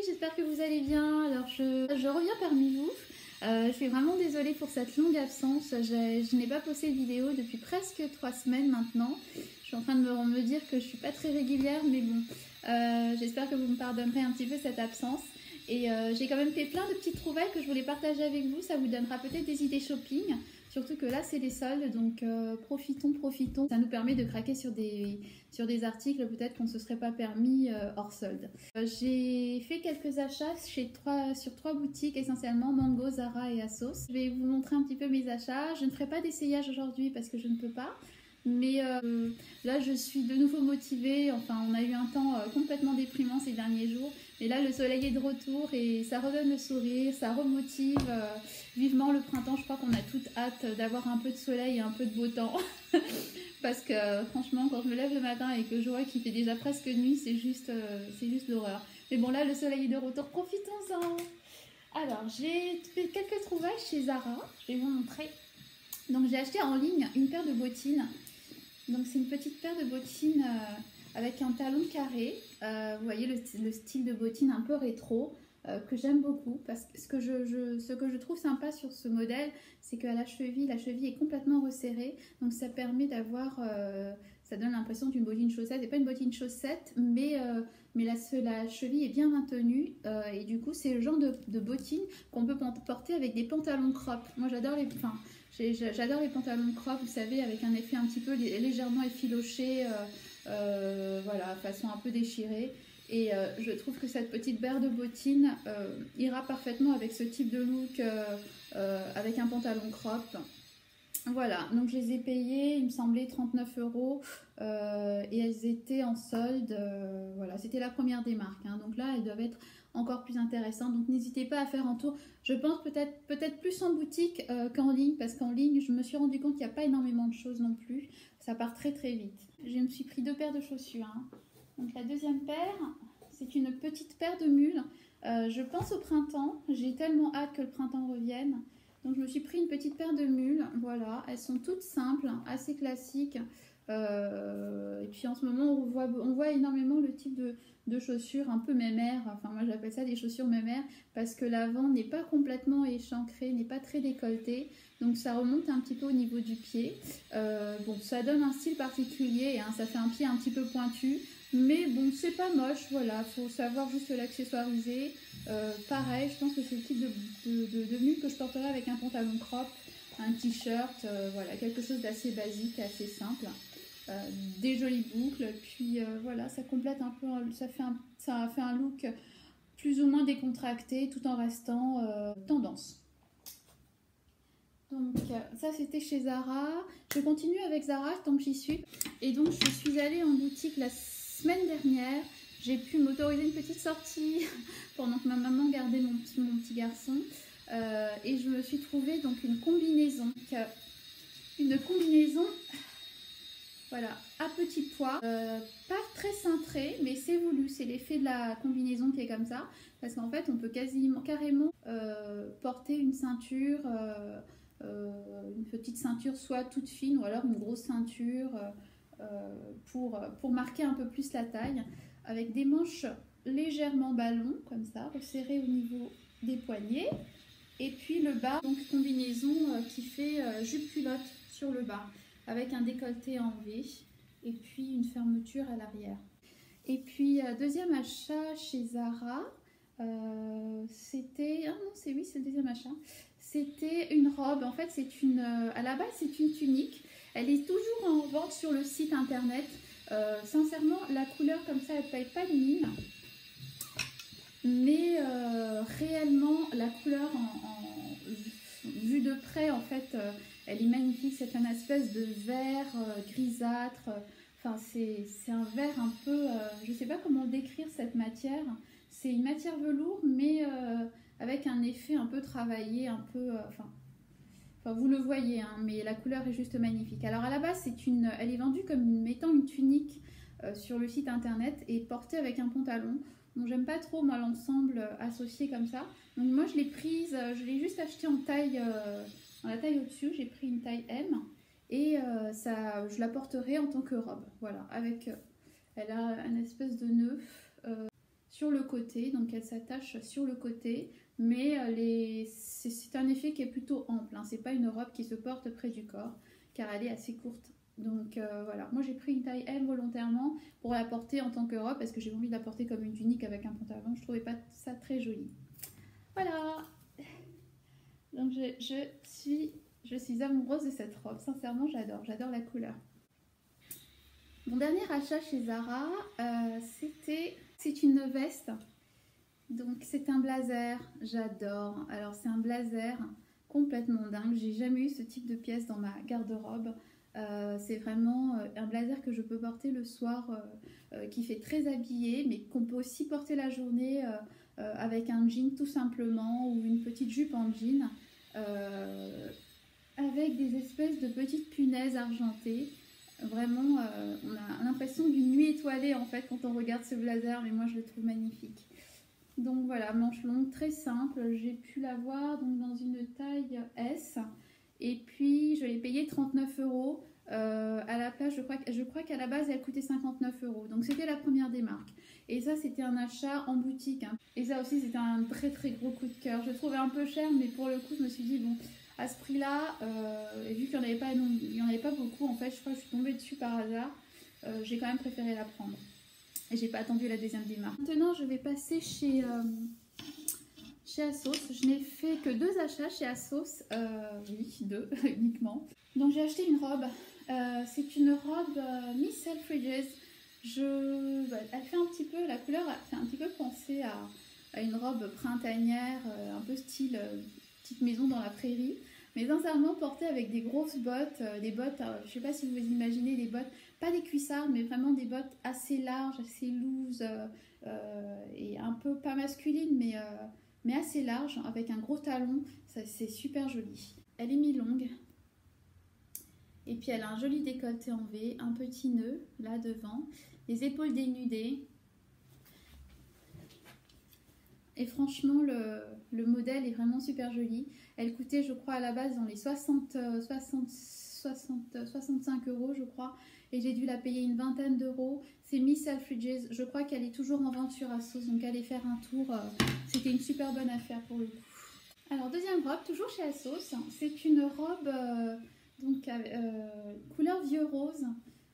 j'espère que vous allez bien. Alors je reviens parmi vous. Je suis vraiment désolée pour cette longue absence. Je n'ai pas posté de vidéo depuis presque 3 semaines maintenant. Je suis en train de me dire que je suis pas très régulière, mais bon, j'espère que vous me pardonnerez un petit peu cette absence. Et j'ai quand même fait plein de petites trouvailles que je voulais partager avec vous. Ça vous donnera peut-être des idées shopping. Surtout que là, c'est les soldes, donc profitons. Ça nous permet de craquer sur des articles peut-être qu'on ne se serait pas permis hors solde. J'ai fait quelques achats sur 3 boutiques, essentiellement Mango, Zara et Asos. Je vais vous montrer un petit peu mes achats. Je ne ferai pas d'essayage aujourd'hui parce que je ne peux pas. Mais là, je suis de nouveau motivée. Enfin, on a eu un temps complètement déprimant ces derniers jours. Et là, le soleil est de retour et ça redonne le sourire, ça remotive vivement le printemps. Je crois qu'on a toutes hâte d'avoir un peu de soleil et un peu de beau temps. Parce que franchement, quand je me lève le matin et que je vois qu'il fait déjà presque nuit, c'est juste l'horreur. Mais bon, là, le soleil est de retour. Profitons-en. Alors, j'ai fait quelques trouvailles chez Zara. Je vais vous montrer. Donc, j'ai acheté en ligne une paire de bottines. Donc c'est une petite paire de bottines avec un talon carré. Vous voyez le style de bottine un peu rétro que j'aime beaucoup. Parce que ce que je trouve sympa sur ce modèle, c'est qu'à la cheville est complètement resserrée. Donc ça permet d'avoir, ça donne l'impression d'une bottine chaussette. C'est pas une bottine chaussette, mais la cheville est bien maintenue. Et du coup c'est le genre de bottine qu'on peut porter avec des pantalons crop. Moi j'adore j'adore les pantalons crop, vous savez, avec un effet un petit peu légèrement effiloché, voilà, façon un peu déchirée. Et je trouve que cette petite paire de bottines ira parfaitement avec ce type de look, avec un pantalon crop. Voilà, donc je les ai payées, il me semblait 39 € et elles étaient en solde. Voilà, c'était la première des marques, hein, donc là elles doivent être encore plus intéressantes. Donc n'hésitez pas à faire un tour. Je pense peut-être plus en boutique qu'en ligne, parce qu'en ligne je me suis rendu compte qu'il n'y a pas énormément de choses non plus. Ça part très très vite. Je me suis pris 2 paires de chaussures. Hein. Donc la deuxième paire, c'est une petite paire de mules. Je pense au printemps. J'ai tellement hâte que le printemps revienne. Donc je me suis pris une petite paire de mules, voilà, elles sont toutes simples, assez classiques. Et puis en ce moment on voit énormément le type de chaussures un peu mémères, enfin moi j'appelle ça des chaussures mémères parce que l'avant n'est pas complètement échancré, n'est pas très décolleté, donc ça remonte un petit peu au niveau du pied. Bon, ça donne un style particulier, hein, ça fait un pied un petit peu pointu. Mais bon, c'est pas moche, voilà, faut savoir juste l'accessoiriser. Pareil, je pense que c'est le type de mule que je porterai avec un pantalon crop, un t-shirt, voilà, quelque chose d'assez basique, assez simple. Des jolies boucles, puis voilà, ça complète un peu, ça fait un look plus ou moins décontracté tout en restant tendance. Donc ça c'était chez Zara. Je continue avec Zara tant que j'y suis. Et donc je suis allée en boutique la semaine dernière. J'ai pu m'autoriser une petite sortie pendant que ma maman gardait mon petit garçon. Et je me suis trouvé donc une combinaison. Voilà, à petits pois. Pas très cintré, mais c'est voulu. C'est l'effet de la combinaison qui est comme ça. Parce qu'en fait on peut carrément porter une ceinture. Une petite ceinture soit toute fine ou alors une grosse ceinture pour marquer un peu plus la taille, avec des manches légèrement ballon comme ça, resserrées au niveau des poignets, et puis le bas, donc combinaison qui fait jupe culotte sur le bas avec un décolleté en V et puis une fermeture à l'arrière. Et puis deuxième achat chez Zara, c'était, c'est le deuxième achat. C'était une robe, en fait à la base c'est une tunique, elle est toujours en vente sur le site internet. Sincèrement la couleur comme ça elle paye pas de mine, mais réellement la couleur vue de près en fait elle est magnifique, c'est un espèce de vert grisâtre, enfin c'est un vert un peu, je sais pas comment décrire cette matière, c'est une matière velours mais avec un effet un peu travaillé, un peu, enfin vous le voyez, hein, mais la couleur est juste magnifique. Alors à la base, elle est vendue comme étant une tunique sur le site internet et portée avec un pantalon. Donc j'aime pas trop moi l'ensemble associé comme ça. Donc moi je l'ai prise, je l'ai juste achetée en taille, dans la taille au-dessus. J'ai pris une taille M et je la porterai en tant que robe. Voilà, avec, elle a une espèce de nœud sur le côté, donc elle s'attache sur le côté, mais c'est un effet qui est plutôt ample, hein. C'est pas une robe qui se porte près du corps, car elle est assez courte. Donc voilà, moi j'ai pris une taille M volontairement pour la porter en tant que robe, parce que j'ai envie de la porter comme une tunique avec un pantalon, je trouvais pas ça très joli. Voilà, donc je suis amoureuse de cette robe, sincèrement j'adore la couleur. Mon dernier achat chez Zara, c'est une veste, donc c'est un blazer, j'adore. Alors c'est un blazer complètement dingue, j'ai jamais eu ce type de pièce dans ma garde-robe. C'est vraiment un blazer que je peux porter le soir, qui fait très habillé, mais qu'on peut aussi porter la journée avec un jean tout simplement, ou une petite jupe en jean, avec des espèces de petites punaises argentées. Vraiment, on a l'impression d'une nuit étoilée en fait quand on regarde ce blazer, mais moi je le trouve magnifique. Donc voilà, manche longue, très simple. J'ai pu l'avoir donc dans une taille S, et puis je l'ai payé 39 €. À la place, je crois qu'à la base elle coûtait 59 €. Donc c'était la première des marques. Et ça, c'était un achat en boutique, hein. Et ça aussi, c'était un très gros coup de cœur. Je le trouvais un peu cher, mais pour le coup, je me suis dit bon. À ce prix-là, et vu qu'il n'y en avait pas beaucoup, en fait, je crois que je suis tombée dessus par hasard, j'ai quand même préféré la prendre. Et j'ai pas attendu la deuxième démarche. Maintenant, je vais passer chez ASOS. Je n'ai fait que 2 achats chez ASOS, oui, 2 uniquement. Donc j'ai acheté une robe. C'est une robe Miss Selfridges. Elle fait un petit peu, la couleur fait un petit peu penser à une robe printanière, un peu style petite maison dans la prairie, mais sincèrement portée avec des grosses bottes, des bottes, je sais pas si vous imaginez des bottes, pas des cuissardes, mais vraiment des bottes assez larges, assez loose, et un peu pas masculines, mais assez larges, avec un gros talon. C'est super joli. Elle est mi-longue, et puis elle a un joli décolleté en V, un petit nœud là devant, les épaules dénudées. Et franchement, le modèle est vraiment super joli. Elle coûtait, je crois, à la base dans les 65 €, je crois. Et j'ai dû la payer une vingtaine d'euros. C'est Miss Selfridges. Je crois qu'elle est toujours en vente sur ASOS. Donc, allez faire un tour. C'était une super bonne affaire pour le coup. Alors, deuxième robe, toujours chez ASOS. C'est une robe couleur vieux rose.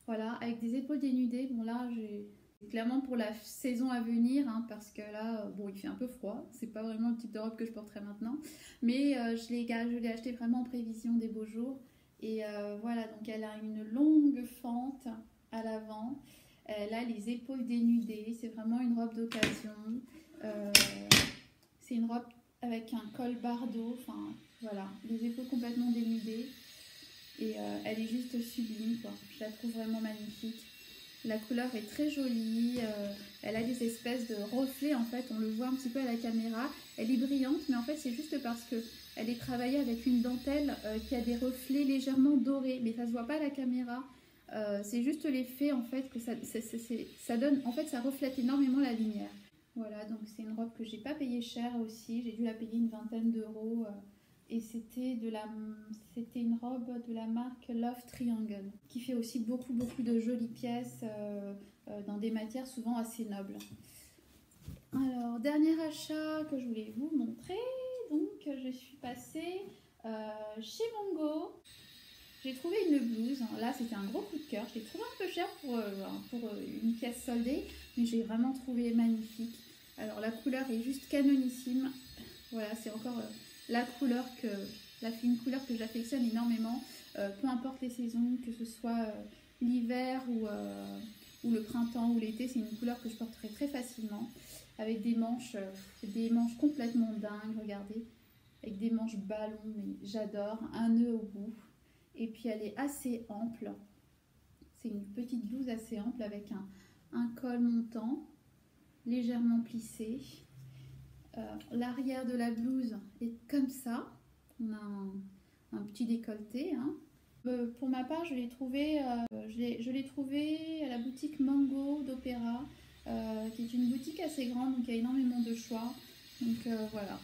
Voilà, avec des épaules dénudées. Bon, là, j'ai... Clairement pour la saison à venir, hein, parce que là, bon, il fait un peu froid. C'est pas vraiment le type de robe que je porterai maintenant. Mais je l'ai acheté vraiment en prévision des beaux jours. Et voilà, donc elle a une longue fente à l'avant. Elle a les épaules dénudées. C'est vraiment une robe d'occasion. C'est une robe avec un col bardeau. Enfin, voilà, les épaules complètement dénudées. Et elle est juste sublime, quoi. Je la trouve vraiment magnifique. La couleur est très jolie, elle a des espèces de reflets, en fait, on le voit un petit peu à la caméra. Elle est brillante, mais en fait c'est juste parce qu'elle est travaillée avec une dentelle qui a des reflets légèrement dorés, mais ça se voit pas à la caméra. C'est juste l'effet en fait que ça donne, en fait ça reflète énormément la lumière. Voilà, donc c'est une robe que j'ai pas payée cher aussi, j'ai dû la payer une vingtaine d'euros. Et c'était une robe de la marque Love Triangle, qui fait aussi beaucoup de jolies pièces dans des matières souvent assez nobles. Alors, dernier achat que je voulais vous montrer. Donc, je suis passée chez Mango. J'ai trouvé une blouse. Là, c'était un gros coup de cœur. Je l'ai trouvé un peu cher pour une pièce soldée, mais j'ai vraiment trouvé magnifique. Alors, la couleur est juste canonissime. Voilà, c'est encore... une couleur que j'affectionne énormément, peu importe les saisons, que ce soit l'hiver ou le printemps ou l'été, c'est une couleur que je porterai très facilement, avec des manches complètement dingues, regardez, avec des manches ballons, mais j'adore, un nœud au bout, et puis elle est assez ample, c'est une petite blouse assez ample avec un col montant, légèrement plissé. L'arrière de la blouse est comme ça, on a un petit décolleté, hein. Pour ma part, je l'ai trouvé à la boutique Mango d'Opéra, qui est une boutique assez grande, donc il y a énormément de choix. Donc voilà,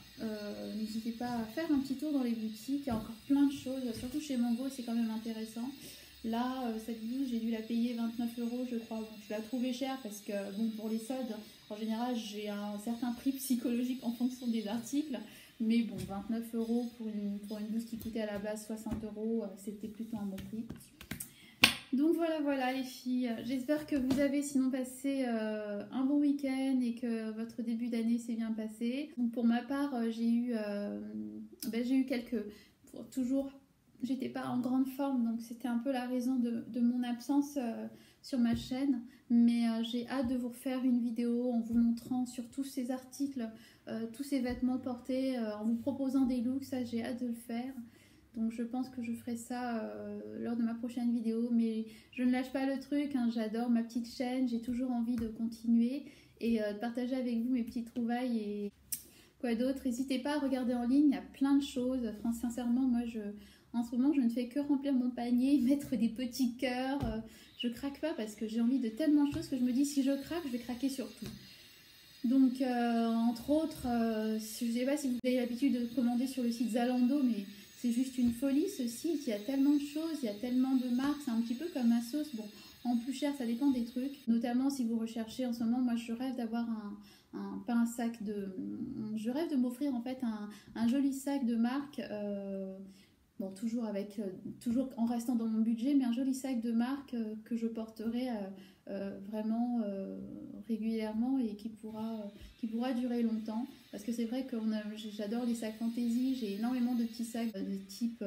n'hésitez pas à faire un petit tour dans les boutiques, il y a encore plein de choses, surtout chez Mango, c'est quand même intéressant. Là, cette blouse, j'ai dû la payer 29 euros, je crois. Bon, je l'ai trouvée chère parce que, bon, pour les soldes, en général, j'ai un certain prix psychologique en fonction des articles. Mais bon, 29 euros pour une blouse qui coûtait à la base 60 euros, c'était plutôt un bon prix. Donc voilà les filles, j'espère que vous avez sinon passé un bon week-end et que votre début d'année s'est bien passé. Donc pour ma part, j'ai eu quelques... Toujours, j'étais pas en grande forme, donc c'était un peu la raison de mon absence sur ma chaîne. Mais j'ai hâte de vous refaire une vidéo en vous montrant sur tous ces articles, tous ces vêtements portés, en vous proposant des looks, ça j'ai hâte de le faire. Donc je pense que je ferai ça lors de ma prochaine vidéo, mais je ne lâche pas le truc, hein, j'adore ma petite chaîne, j'ai toujours envie de continuer et de partager avec vous mes petites trouvailles et quoi d'autre. N'hésitez pas à regarder en ligne, il y a plein de choses. Sincèrement, moi en ce moment je ne fais que remplir mon panier, mettre des petits cœurs, je craque pas parce que j'ai envie de tellement de choses que je me dis si je craque, je vais craquer sur tout. Donc entre autres, je ne sais pas si vous avez l'habitude de commander sur le site Zalando, mais c'est juste une folie ce site, il y a tellement de choses, il y a tellement de marques, c'est un petit peu comme ASOS. Bon, en plus cher, ça dépend des trucs. Notamment si vous recherchez en ce moment, moi je rêve d'avoir pas un sac de... Je rêve de m'offrir en fait un joli sac de marque, bon toujours en restant dans mon budget, mais un joli sac de marque que je porterai vraiment régulièrement et qui pourra durer longtemps. Parce que c'est vrai que j'adore les sacs fantasy, j'ai énormément de petits sacs de type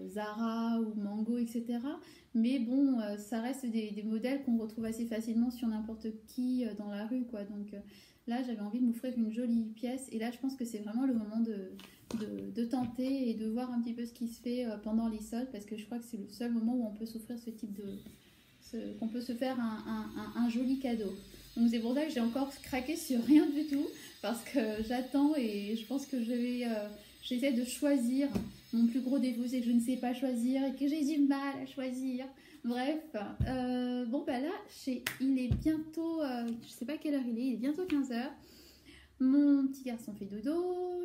Zara ou Mango, etc. Mais bon, ça reste des modèles qu'on retrouve assez facilement sur n'importe qui dans la rue, quoi. Donc là, j'avais envie de m'offrir une jolie pièce. Et là, je pense que c'est vraiment le moment de tenter et de voir un petit peu ce qui se fait pendant les soldes. Parce que je crois que c'est le seul moment où on peut s'offrir ce type qu'on peut se faire un joli cadeau. Donc c'est pour ça que j'ai encore craqué sur rien du tout, parce que j'attends et je pense que j'essaie de choisir. Mon plus gros défaut, c'est que je ne sais pas choisir et que j'ai du mal à choisir. Bref, bon bah là, il est bientôt, je sais pas quelle heure il est bientôt 15h. Mon petit garçon fait dodo,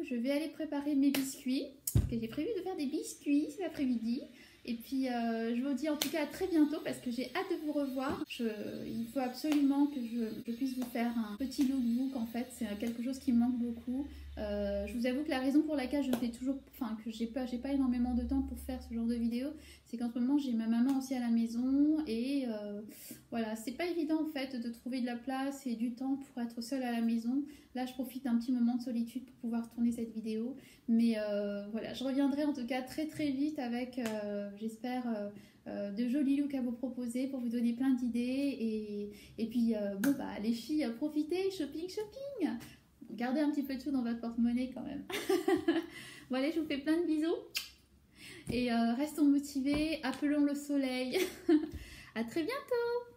je vais aller préparer mes biscuits, parce que j'ai prévu de faire des biscuits cet après-midi. Et puis je vous dis en tout cas à très bientôt parce que j'ai hâte de vous revoir. Il faut absolument que je puisse vous faire un petit lookbook en fait, c'est quelque chose qui me manque beaucoup. Je vous avoue que la raison pour laquelle je fais toujours, enfin que j'ai pas énormément de temps pour faire ce genre de vidéo, c'est qu'en ce moment j'ai ma maman aussi à la maison et voilà, c'est pas évident en fait de trouver de la place et du temps pour être seule à la maison. Là je profite d'un petit moment de solitude pour pouvoir tourner cette vidéo, mais voilà, je reviendrai en tout cas très vite avec j'espère de jolis looks à vous proposer pour vous donner plein d'idées et puis bon bah les filles profitez, shopping. Gardez un petit peu de tout dans votre porte-monnaie quand même. Bon allez, je vous fais plein de bisous et restons motivés, appelons le soleil. À très bientôt.